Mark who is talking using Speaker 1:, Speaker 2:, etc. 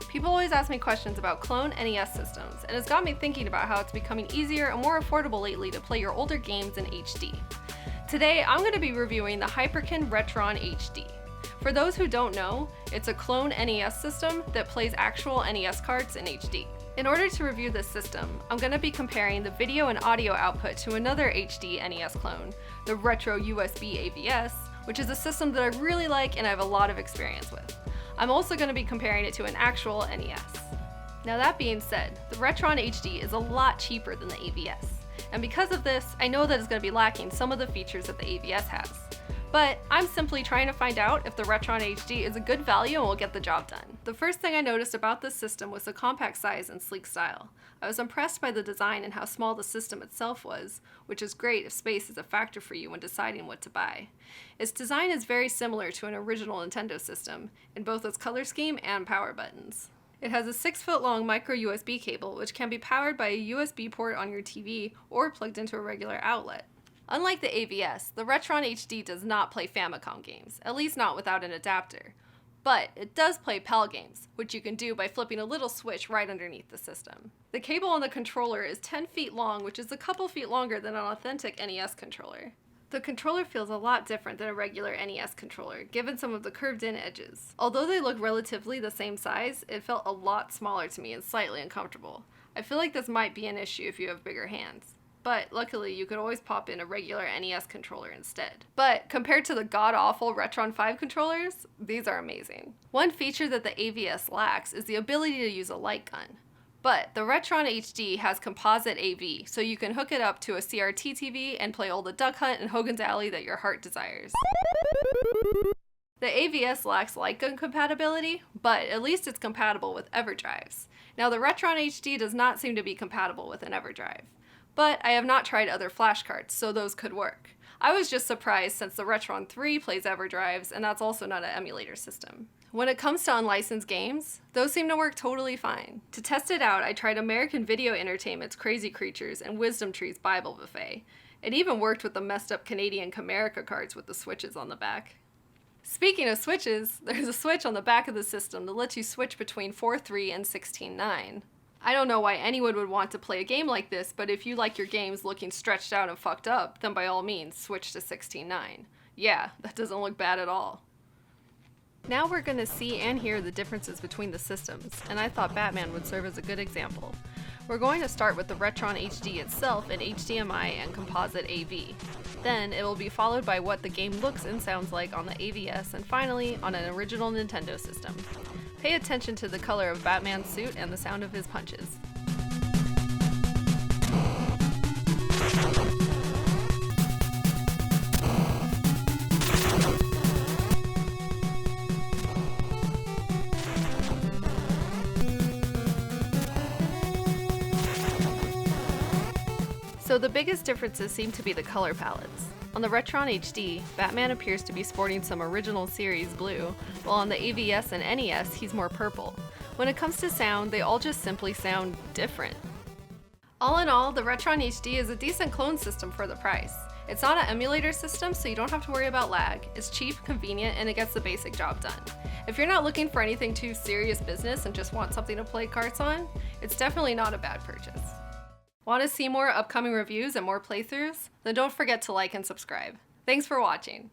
Speaker 1: People always ask me questions about clone NES systems, and it's got me thinking about how it's becoming easier and more affordable lately to play your older games in HD. Today, I'm going to be reviewing the Hyperkin Retron HD. For those who don't know, it's a clone NES system that plays actual NES cards in HD. In order to review this system, I'm going to be comparing the video and audio output to another HD NES clone, the Retro USB AVS, which is a system that I really like and I have a lot of experience with. I'm also going to be comparing it to an actual NES. Now that being said, the Retron HD is a lot cheaper than the AVS, and because of this, I know that it's going to be lacking some of the features that the AVS has. But I'm simply trying to find out if the Retron HD is a good value and will get the job done. The first thing I noticed about this system was the compact size and sleek style. I was impressed by the design and how small the system itself was, which is great if space is a factor for you when deciding what to buy. Its design is very similar to an original Nintendo system, in both its color scheme and power buttons. It has a 6-foot-long micro USB cable, which can be powered by a USB port on your TV or plugged into a regular outlet. Unlike the AVS, the Retron HD does not play Famicom games, at least not without an adapter. But it does play PAL games, which you can do by flipping a little switch right underneath the system. The cable on the controller is 10 feet long, which is a couple feet longer than an authentic NES controller. The controller feels a lot different than a regular NES controller, given some of the curved-in edges. Although they look relatively the same size, it felt a lot smaller to me and slightly uncomfortable. I feel like this might be an issue if you have bigger hands. But luckily, you could always pop in a regular NES controller instead. But compared to the god-awful Retron 5 controllers, these are amazing. One feature that the AVS lacks is the ability to use a light gun. But the Retron HD has composite AV, so you can hook it up to a CRT TV and play all the Duck Hunt and Hogan's Alley that your heart desires. The AVS lacks light gun compatibility, but at least it's compatible with EverDrives. Now the Retron HD does not seem to be compatible with an EverDrive. But I have not tried other flash cards, so those could work. I was just surprised since the Retron 3 plays EverDrives, and that's also not an emulator system. When it comes to unlicensed games, those seem to work totally fine. To test it out, I tried American Video Entertainment's Crazy Creatures and Wisdom Tree's Bible Buffet. It even worked with the messed up Canadian Comerica cards with the switches on the back. Speaking of switches, there's a switch on the back of the system that lets you switch between 4.3 and 16.9. I don't know why anyone would want to play a game like this, but if you like your games looking stretched out and fucked up, then by all means, switch to 16.9. Yeah, that doesn't look bad at all. Now we're going to see and hear the differences between the systems, and I thought Batman would serve as a good example. We're going to start with the Retron HD itself in HDMI and composite AV. Then it will be followed by what the game looks and sounds like on the AVS, and finally on an original Nintendo system. Pay attention to the color of Batman's suit and the sound of his punches. So the biggest differences seem to be the color palettes. On the Retron HD, Batman appears to be sporting some original series blue, while on the AVS and NES, he's more purple. When it comes to sound, they all just simply sound different. All in all, the Retron HD is a decent clone system for the price. It's not an emulator system, so you don't have to worry about lag. It's cheap, convenient, and it gets the basic job done. If you're not looking for anything too serious business and just want something to play carts on, it's definitely not a bad purchase. Want to see more upcoming reviews and more playthroughs? Then don't forget to like and subscribe. Thanks for watching!